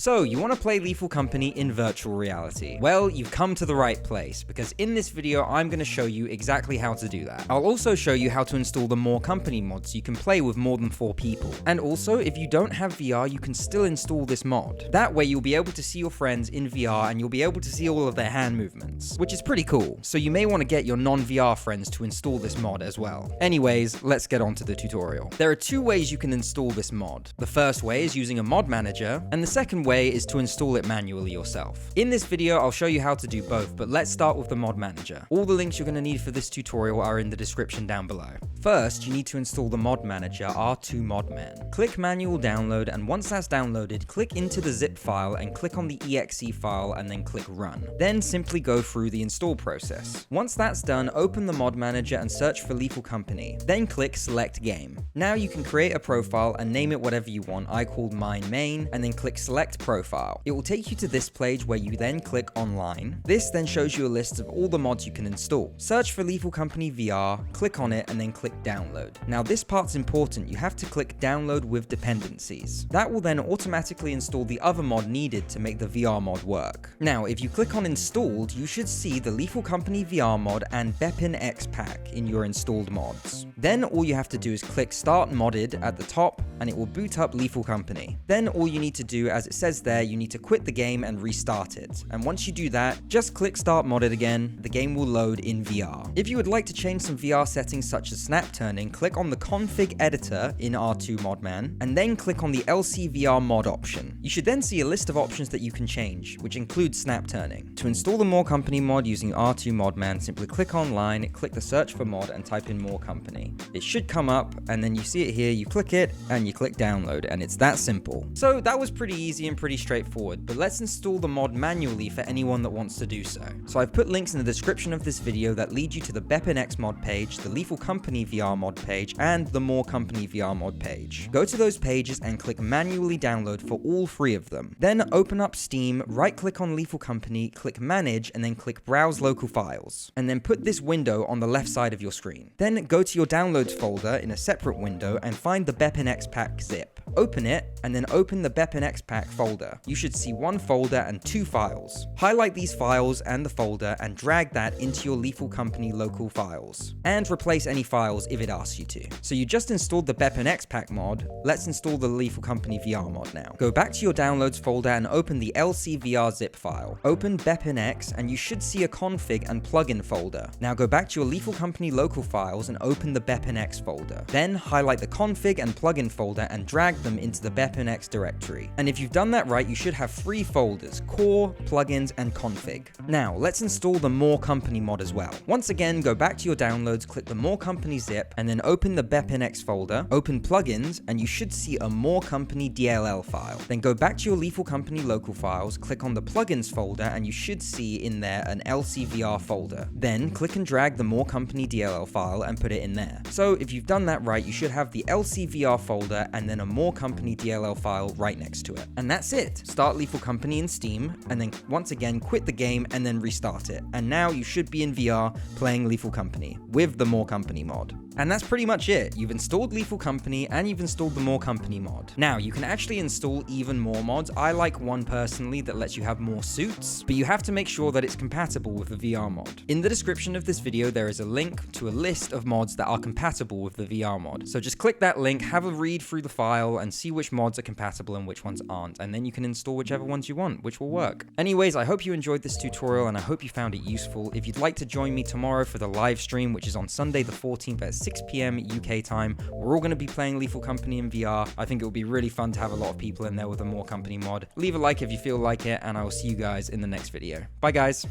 So, you want to play Lethal Company in virtual reality? Well, you've come to the right place, because in this video, I'm going to show you exactly how to do that. I'll also show you how to install the More Company mod so you can play with more than 4 people. And also, if you don't have VR, you can still install this mod. That way, you'll be able to see your friends in VR and you'll be able to see all of their hand movements, which is pretty cool. So you may want to get your non-VR friends to install this mod as well. Anyways, let's get on to the tutorial. There are 2 ways you can install this mod. The first way is using a mod manager, and the second way is to install it manually yourself. In this video, I'll show you how to do both, but let's start with the mod manager. All the links you're going to need for this tutorial are in the description down below. First, you need to install the mod manager R2modman. Click manual download, and once that's downloaded, click into the zip file and click on the exe file and then click run. Then simply go through the install process. Once that's done, open the mod manager and search for Lethal Company. Then click select game. Now you can create a profile and name it whatever you want. I called mine main, and then click select profile. It will take you to this page where you then click online. This then shows you a list of all the mods you can install. Search for Lethal Company VR, click on it, and then click download. Now this part's important. You have to click download with dependencies. That will then automatically install the other mod needed to make the VR mod work. Now if you click on installed, you should see the Lethal Company VR mod and Bepin X pack in your installed mods. Then all you have to do is click start modded at the top and it will boot up Lethal Company. Then all you need to do, as it says there, you need to quit the game and restart it. And once you do that, just click start modded again, the game will load in VR. If you would like to change some VR settings such as snap turning, click on the config editor in R2modman, and then click on the LCVR mod option. You should then see a list of options that you can change, which includes snap turning. To install the More Company mod using R2modman, simply click online, click the search for mod and type in More Company. It should come up, and then you see it here, you click it, and you click download, and it's that simple. So that was pretty easy and pretty straightforward, but let's install the mod manually for anyone that wants to do so. So I've put links in the description of this video that lead you to the Bepin X mod page, the Lethal Company VR mod page, and the More Company VR mod page. Go to those pages and click manually download for all 3 of them. Then open up Steam, right click on Lethal Company, click manage, and then click browse local files. And then put this window on the left side of your screen. Then go to your downloads folder in a separate window and find the Bepin X pack zip. Open it, and then open the Bepin X pack folder. You should see 1 folder and 2 files. Highlight these files and the folder and drag that into your Lethal Company local files. And replace any files if it asks you to. So you just installed the Bepin X pack mod. Let's install the Lethal Company VR mod now. Go back to your downloads folder and open the LCVR zip file. Open Bepin X and you should see a config and plugin folder. Now go back to your Lethal Company local files and open the Bepin X folder. Then highlight the config and plugin folder and drag them into the Bepin X directory. And if you've done that right, you should have 3 folders: core, plugins, and config. Now let's install the More Company mod as well. Once again, go back to your downloads, click the More Company zip, and then open the Bepin X folder, open plugins, and you should see a More Company DLL file. Then go back to your Lethal Company local files, click on the plugins folder, and you should see in there an LCVR folder. Then click and drag the More Company DLL file and put it in there. So if you've done that right, you should have the LCVR folder and then a More Company DLL file right next to it. And that's it. Start Lethal Company in Steam, and then once again quit the game and then restart it. And now you should be in VR playing Lethal Company with the More Company mod. And that's pretty much it. You've installed Lethal Company and you've installed the More Company mod. Now, you can actually install even more mods. I like one personally that lets you have more suits, but you have to make sure that it's compatible with the VR mod. In the description of this video, there is a link to a list of mods that are compatible with the VR mod. So just click that link, have a read through the file, and see which mods are compatible and which ones aren't. And then you can install whichever ones you want, which will work. Anyways, I hope you enjoyed this tutorial and I hope you found it useful. If you'd like to join me tomorrow for the live stream, which is on Sunday the 14th at 6 PM UK time, we're all going to be playing Lethal Company in VR. I think it will be really fun to have a lot of people in there with a More Company mod. Leave a like if you feel like it, and I will see you guys in the next video. Bye guys.